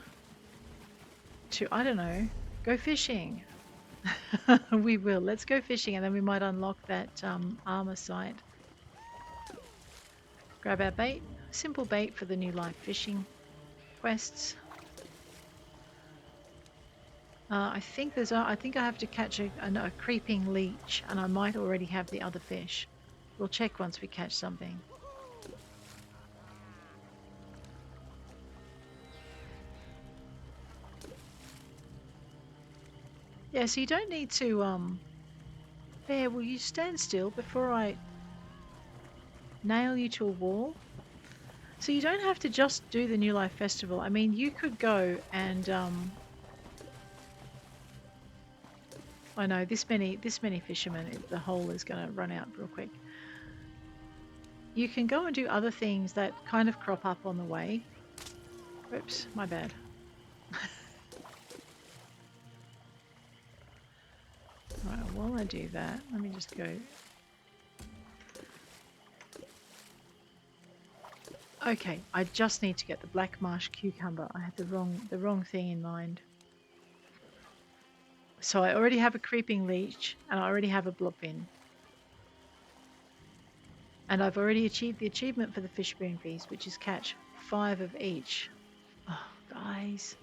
to, I don't know, go fishing. We will. Let's go fishing and then we might unlock that armor site. Grab our bait. Simple bait for the new live fishing quests. I think I have to catch a creeping leech, and I might already have the other fish. We'll check once we catch something. Yeah, so you don't need to Bear, will you stand still before I nail you to a wall? So you don't have to just do the New Life Festival. I mean, you could go and I know this many fishermen, the hole is going to run out real quick. You can go and do other things that kind of crop up on the way. Oops, my bad. Right, while I do that, let me just go. Okay, I just need to get the black marsh cucumber. I had the wrong thing in mind. So I already have a creeping leech and I already have a blobfin. And I've already achieved the achievement for the Fish Boon Feast, which is catch 5 of each. Oh, guys.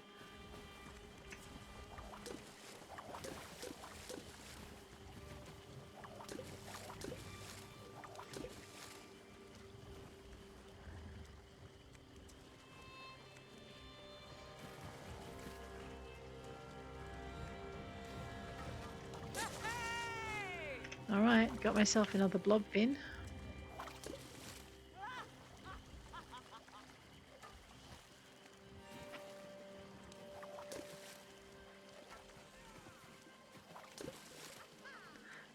Alright, got myself another blobfin.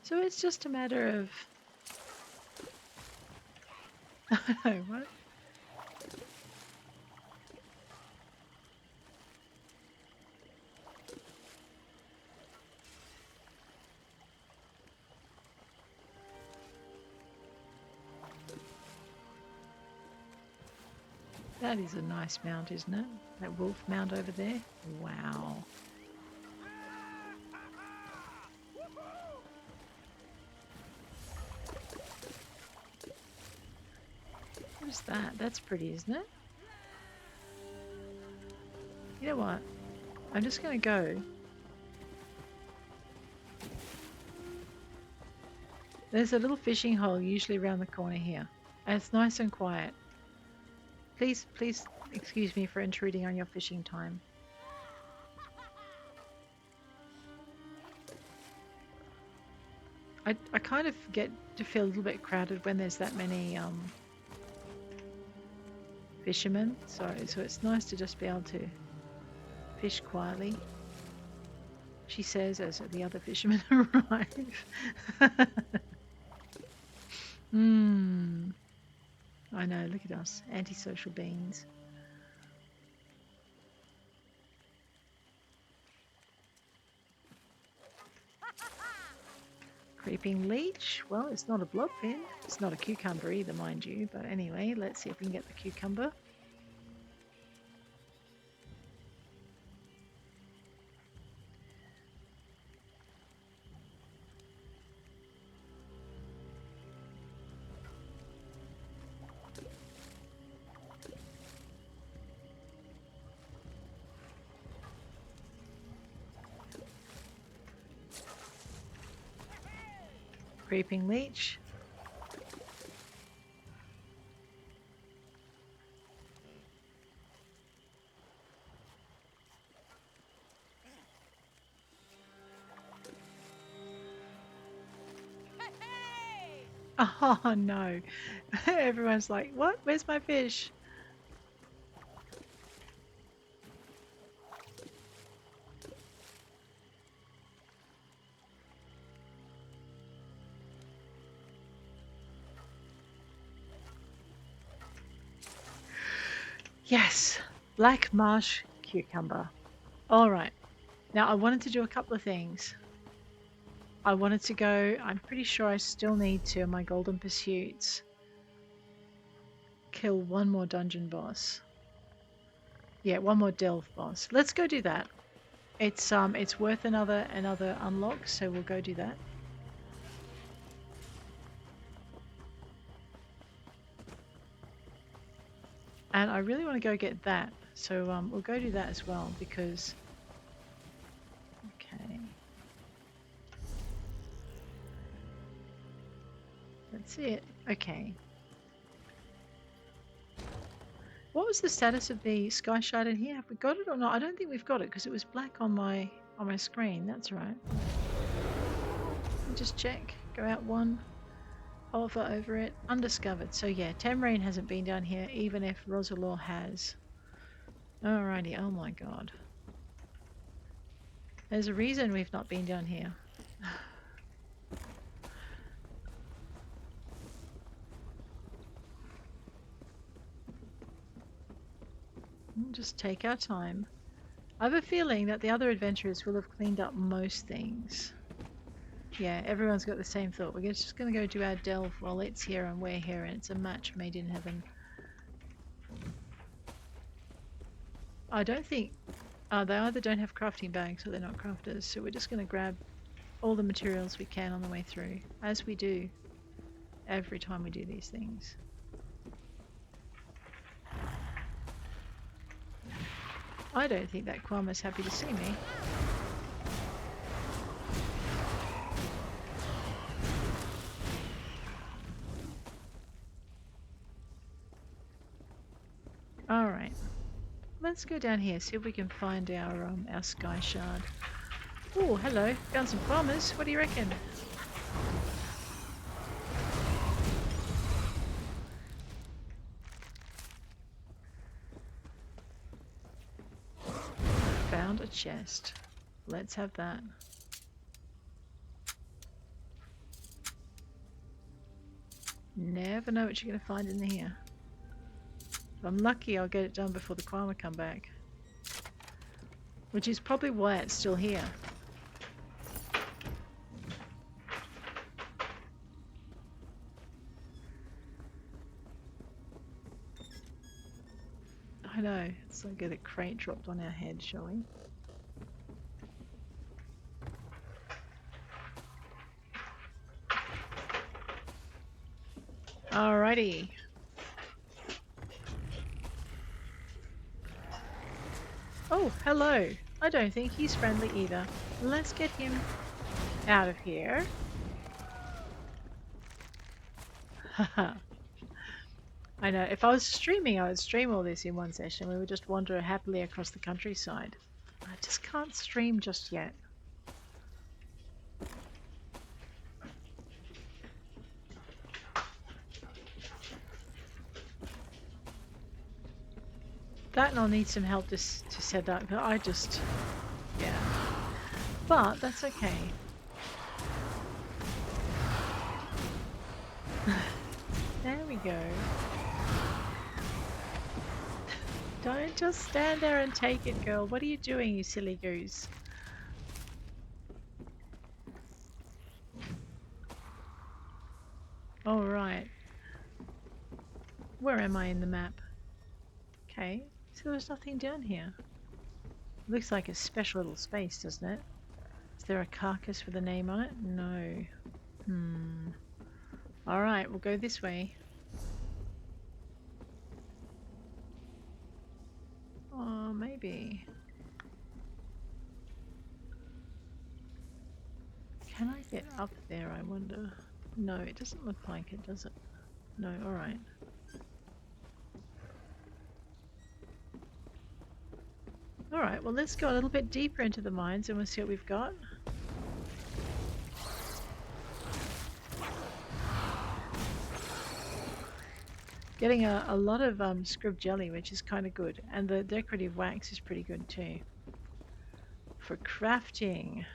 So it's just a matter of... what? That is a nice mount, isn't it? That wolf mount over there. Wow. What is that? That's pretty, isn't it? You know what? I'm just going to go. There's a little fishing hole usually around the corner here. And it's nice and quiet. Please excuse me for intruding on your fishing time. I kind of get to feel a little bit crowded when there's that many fishermen. So it's nice to just be able to fish quietly. She says as the other fishermen arrive. I know, look at us, antisocial beings. Creeping leech. Well, it's not a blobfin. It's not a cucumber either, mind you. But anyway, let's see if we can get the cucumber. Creeping leech. Oh no. Everyone's like, what? Where's my fish? Yes, black marsh cucumber. All right. Now I wanted to do a couple of things. I wanted to go, I'm pretty sure I still need to, in my golden pursuits, kill one more dungeon boss. Yeah, one more delve boss. Let's go do that. It's worth another unlock, so we'll go do that. And I really want to go get that, so we'll go do that as well, because okay, that's it. Okay, what was the status of the Skyshard in here? Have we got it or not? I don't think we've got it because it was black on my screen. That's right. Just check. Go out one. Hover over it. Undiscovered. So yeah, Tamrain hasn't been down here, even if Rosalor has. Alrighty. Oh my god. There's a reason we've not been down here. We'll just take our time. I have a feeling that the other adventurers will have cleaned up most things. Yeah, everyone's got the same thought. We're just going to go do our delve while it's here and we're here, and it's a match made in heaven. I don't think... they either don't have crafting bags or they're not crafters, so we're just going to grab all the materials we can on the way through, as we do every time we do these things. I don't think that Kwama's happy to see me. Alright, let's go down here, see if we can find our Skyshard. Oh, hello, found some farmers. What do you reckon? Found a chest. Let's have that. Never know what you're going to find in here. If I'm lucky, I'll get it done before the Kwama come back. Which is probably why it's still here. I know, let's get a crate dropped on our head, shall we? Alrighty. Oh, hello. I don't think he's friendly either. Let's get him out of here. Haha. I know, if I was streaming, I would stream all this in one session. We would just wander happily across the countryside. I just can't stream just yet. That and I'll need some help to set up, but I just... yeah. But, that's okay. There we go. Don't just stand there and take it, girl. What are you doing, you silly goose? Alright. Where am I in the map? Okay, so there's nothing down here. Looks like a special little space, doesn't it? Is there a carcass with a name on it? No. Alright, we'll go this way. Oh, maybe. Can I get up there, I wonder? No, it doesn't look like it, does it? No, alright. Alright, well let's go a little bit deeper into the mines and we'll see what we've got. Getting a lot of scrub jelly, which is kind of good. And the decorative wax is pretty good too. For crafting.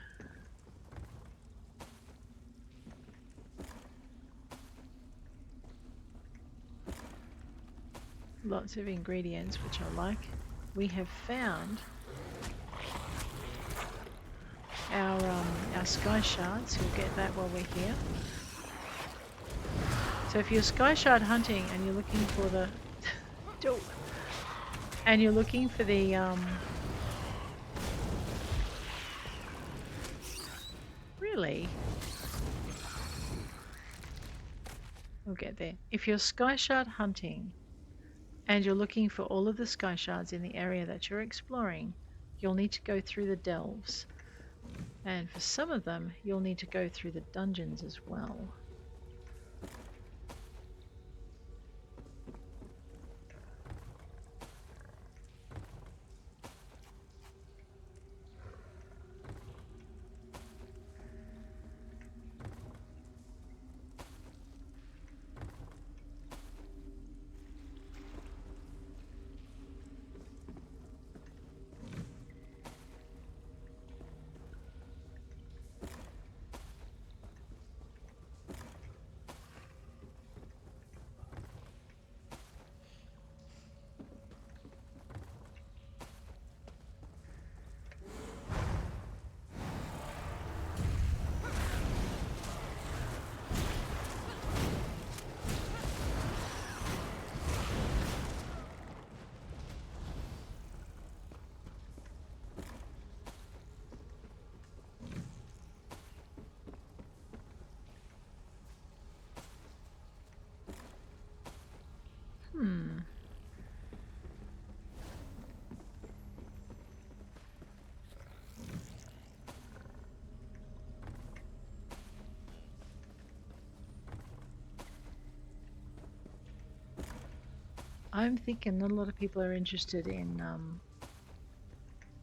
Lots of ingredients, which I like. We have found our Skyshard, so we'll get that while we're here. So if you're Skyshard hunting and you're looking for the really? We'll get there. If you're Skyshard hunting and you're looking for all of the Skyshards in the area that you're exploring, you'll need to go through the delves. And for some of them, you'll need to go through the dungeons as well. I'm thinking not a lot of people are interested in,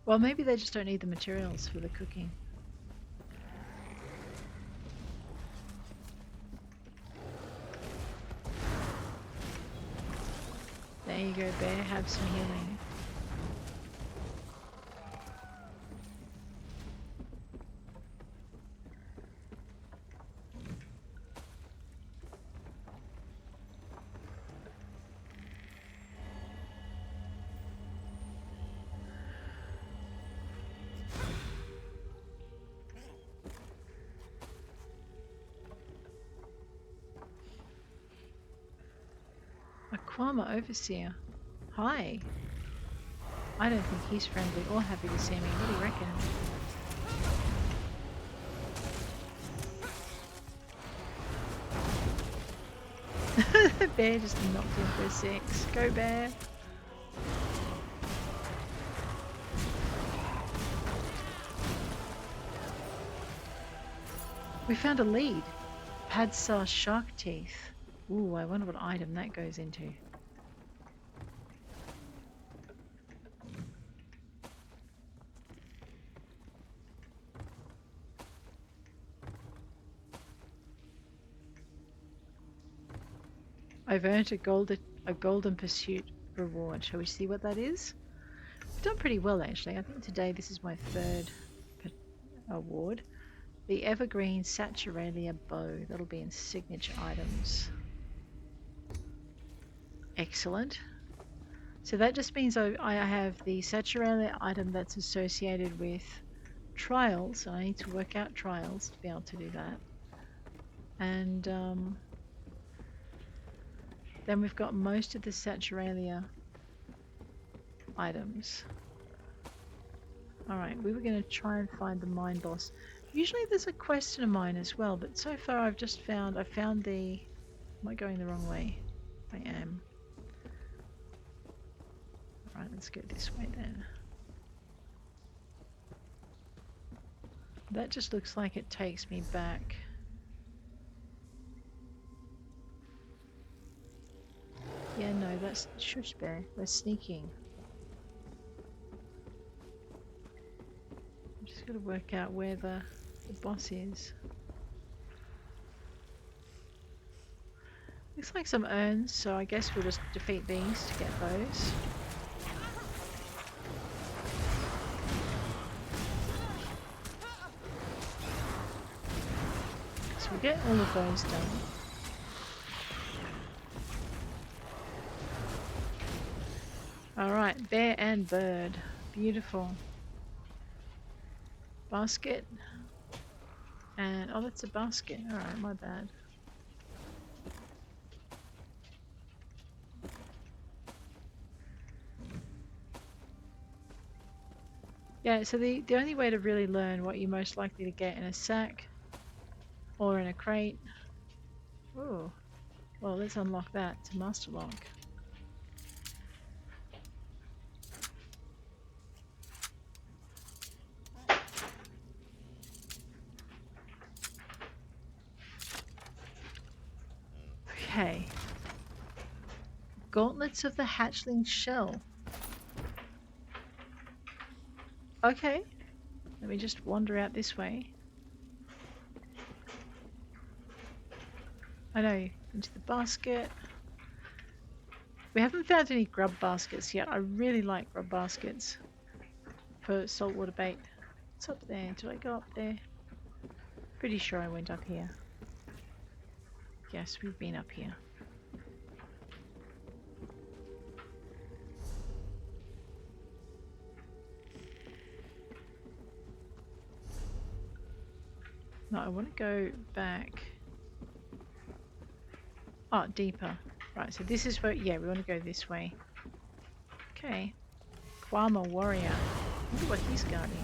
well, maybe they just don't need the materials for the cooking. There you go, Bear, have some healing. Kwama Overseer. Hi. I don't think he's friendly or happy to see me. What do you reckon? The bear just knocked him for a 6. Go, Bear. We found a lead. Padsar shark teeth. Ooh, I wonder what item that goes into. I've earned a golden pursuit reward. Shall we see what that is? I've done pretty well actually. I think today this is my 3rd award. The Evergreen Saturalia Bow. That'll be in signature items. Excellent. So that just means I have the Saturalia item that's associated with trials. I need to work out trials to be able to do that. And then we've got most of the Saturalia items. Alright, we were going to try and find the mine boss. Usually there's a quest in a mine as well, but so far I found the... Am I going the wrong way? I am. Alright, let's go this way then. That just looks like it takes me back. Yeah, no, that's shush bear. We're sneaking. I'm just gotta work out where the boss is. Looks like some urns, so I guess we'll just defeat these to get those. So we'll get all of those done. Alright, bear and bird. Beautiful. Basket. And, oh, that's a basket. Alright, my bad. Yeah, so the only way to really learn what you're most likely to get in a sack or in a crate. Oh, well, let's unlock that. It's a master lock. Okay. Gauntlets of the Hatchling Shell. Okay. Let me just wander out this way. I know, into the basket. We haven't found any grub baskets yet. I really like grub baskets for saltwater bait. What's up there? Did I go up there? Pretty sure I went up here. Yes, we've been up here. No, I want to go back. Oh, deeper. Right, so this is where, yeah, we want to go this way. Okay. Kwama Warrior. I wonder what he's guarding.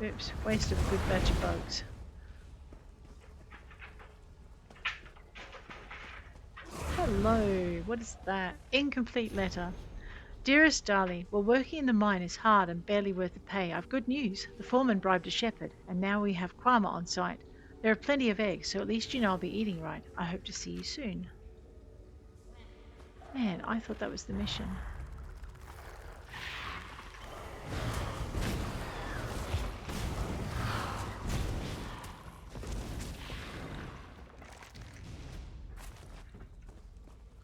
Oops, wasted a good batch of bugs. Hello, what is that? Incomplete letter. Dearest Darlie, well, working in the mine is hard and barely worth the pay. I've good news. The foreman bribed a shepherd, and now we have Kwama on site. There are plenty of eggs, so at least you know I'll be eating right. I hope to see you soon. Man, I thought that was the mission.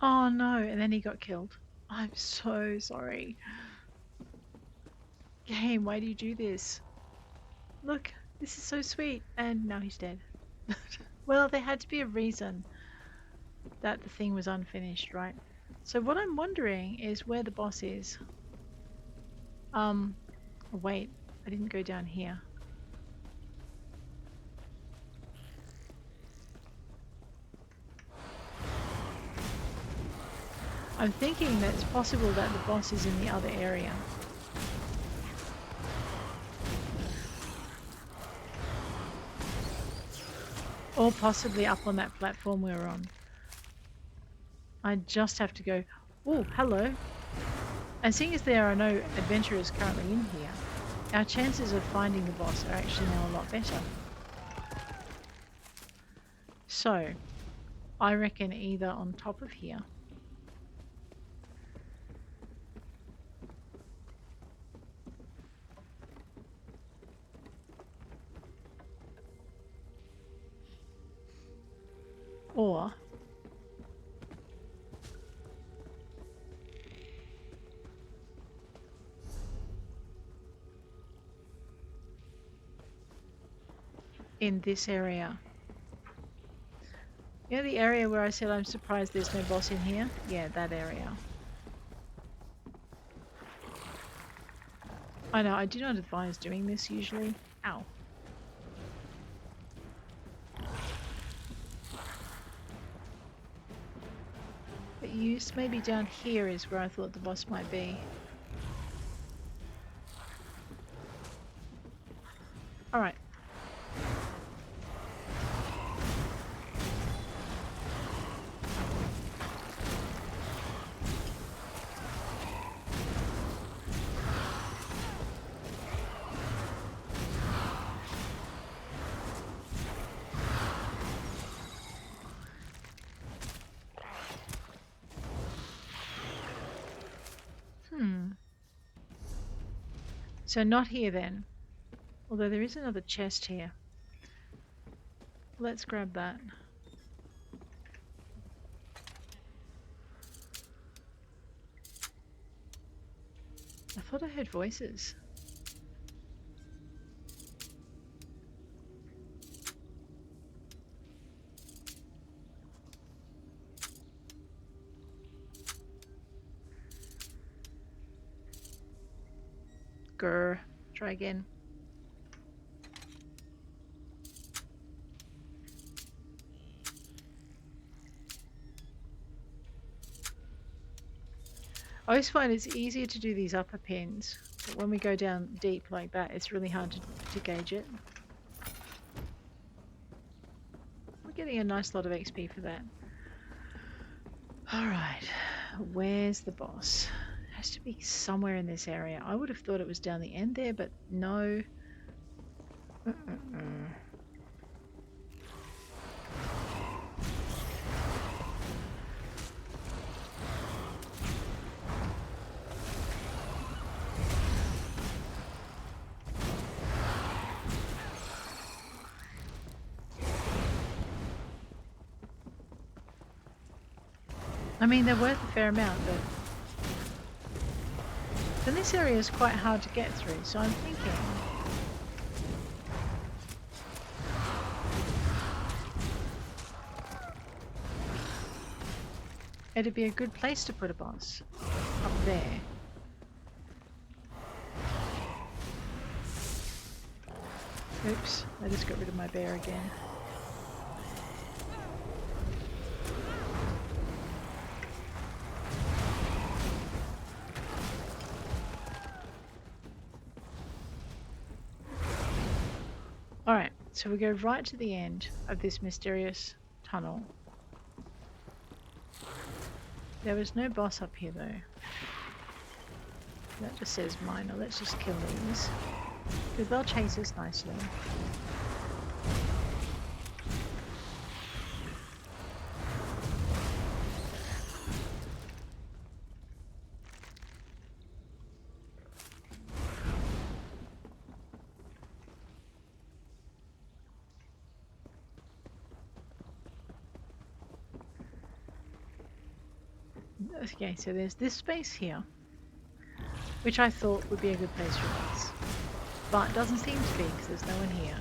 Oh no, and then he got killed. I'm so sorry. Game, why do you do this? Look, this is so sweet. And now he's dead. Well, there had to be a reason that the thing was unfinished, right? So what I'm wondering is where the boss is. Oh, wait, I didn't go down here. I'm thinking that it's possible that the boss is in the other area. Or possibly up on that platform we were on. I just have to go, oh, hello. And seeing as there are no adventurers currently in here, our chances of finding the boss are actually now a lot better. So, I reckon either on top of here. Or in this area. You know the area where I said I'm surprised there's no boss in here? Yeah, that area. I know, I do not advise doing this usually. Ow. But maybe down here is where I thought the boss might be. Alright. So not here then. Although there is another chest here. let's grab that. I thought I heard voices. Grr. Try again. I always find it's easier to do these upper pins, but when we go down deep like that, it's really hard to gauge it. We're getting a nice lot of XP for that. Alright, where's the boss? It has to be somewhere in this area. I would have thought it was down the end there, but no. I mean, they're worth a fair amount, but then this area is quite hard to get through, so I'm thinking it'd be a good place to put a boss up there. Oops, I just got rid of my bear again. Alright, so we go right to the end of this mysterious tunnel. There was no boss up here though. That just says minor. Let's just kill these, because they'll chase us nicely. Okay, so there's this space here, which I thought would be a good place for us, but it doesn't seem to be because there's no one here.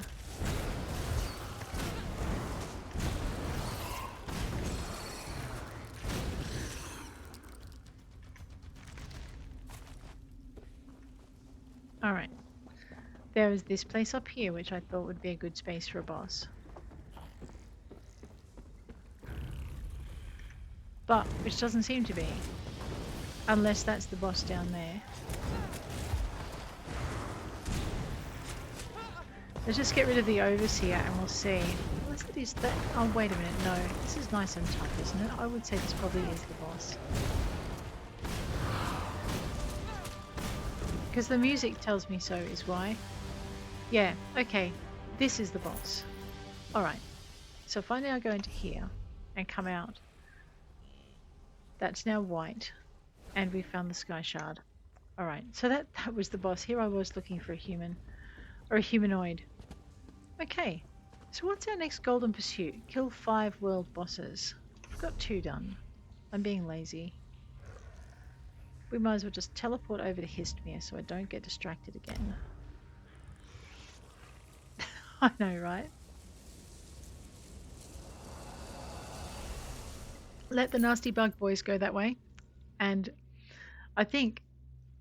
Alright, there is this place up here which I thought would be a good space for a boss. But, which doesn't seem to be, unless that's the boss down there. Let's just get rid of the overseer and we'll see. What's it is that? Oh, wait a minute, no. This is nice and tough, isn't it? I would say this probably is the boss. Because the music tells me so is why. Yeah, okay. This is the boss. Alright. So if I now go into here and come out, that's now white, and we found the Skyshard. Alright, so that was the boss. Here I was looking for a human, or a humanoid. Okay, so what's our next golden pursuit? Kill 5 world bosses. I've got 2 done. I'm being lazy. We might as well just teleport over to Histmere so I don't get distracted again. I know, right? Let the nasty bug boys go that way, and I think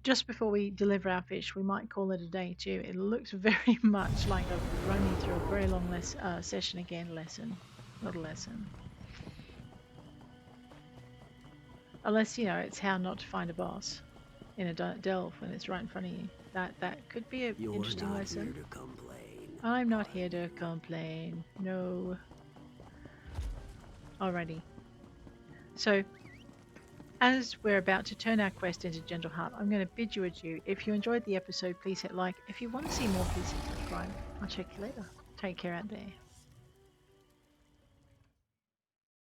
just before we deliver our fish we might call it a day too. It looks very much like I've run you through a very long session again. Lesson, not a lesson, unless you know it's how not to find a boss in a delve when it's right in front of you. That could be an interesting lesson. Here to complain. I'm not here to complain, no. Alrighty. So, as we're about to turn our quest into Gentle Heart, I'm going to bid you adieu. If you enjoyed the episode, please hit like. If you want to see more, please hit subscribe. I'll check you later. Take care out there.